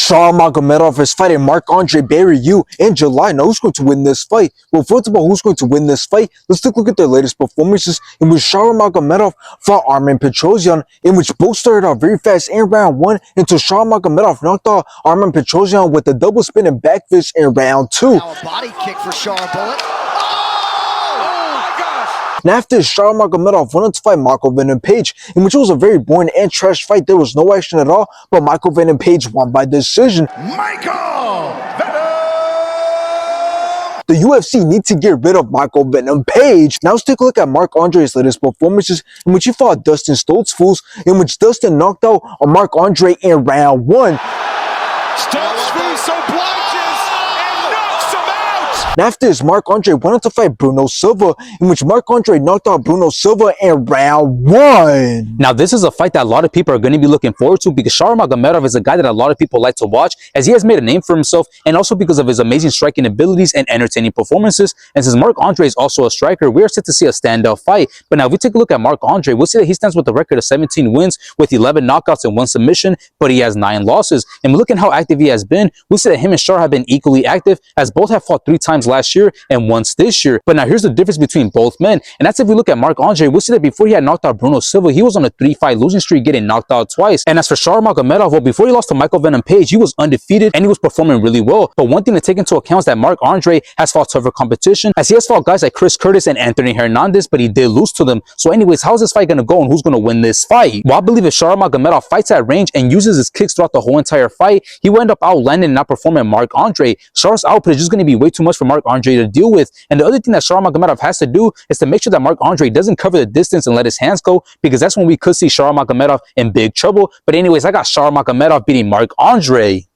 Shara Magomedov is fighting Marc-Andre Barriault in July. Now, who's going to win this fight? Well, first of all, who's going to win this fight? Let's take a look at their latest performances, in which Shara Magomedov fought Armen Petrosyan, in which both started out very fast in round one until Shara Magomedov knocked out Armen Petrosyan with a double spinning back fist in round two. Now a body kick for Shara Bullet. And after Shara Magomedov went on to fight Michael Venom Page, in which it was a very boring and trash fight. There was no action at all, but Michael Venom Page won by decision. Michael Venom! The UFC needs to get rid of Michael Venom Page. Now let's take a look at Marc-Andre's latest performances, in which he fought Dustin Stoltzfus, in which Dustin knocked out Marc-Andre in round one. Stoltzfus obliges and knocks him out! And after this, Marc-Andre went on to fight Bruno Silva, in which Marc-Andre knocked out Bruno Silva in round one. Now, this is a fight that a lot of people are going to be looking forward to, because Shara Magomedov is a guy that a lot of people like to watch, as he has made a name for himself, and also because of his amazing striking abilities and entertaining performances. And since Marc-Andre is also a striker, we are set to see a standout fight. But now, if we take a look at Marc-Andre, we'll see that he stands with a record of 17 wins with 11 knockouts and 1 submission, but he has 9 losses. And looking how active he has been, we see that him and Shara have been equally active, as both have fought 3 times last year and once this year. But now, here's the difference between both men, and that's if we look at Marc-Andre, we'll see that before he had knocked out Bruno Silva, he was on a 3-fight losing streak, getting knocked out twice. And as for Shara Magomedov, well, before he lost to Michael Venom Page, he was undefeated and he was performing really well. But one thing to take into account is that Marc-Andre has fought tougher competition, as he has fought guys like Chris Curtis and Anthony Hernandez, but he did lose to them. So anyways, how's this fight going to go, and who's going to win this fight? Well, I believe if Shara Magomedov fights at range and uses his kicks throughout the whole entire fight, he will end up outlanding and outperforming Marc-Andre. Shara's output is just going to be way too much for Marc-Andre to deal with. And the other thing that Shara Magomedov has to do is to make sure that Marc-Andre doesn't cover the distance and let his hands go, because that's when we could see Shara Magomedov in big trouble. But anyways, I got Shara Magomedov beating Marc-Andre.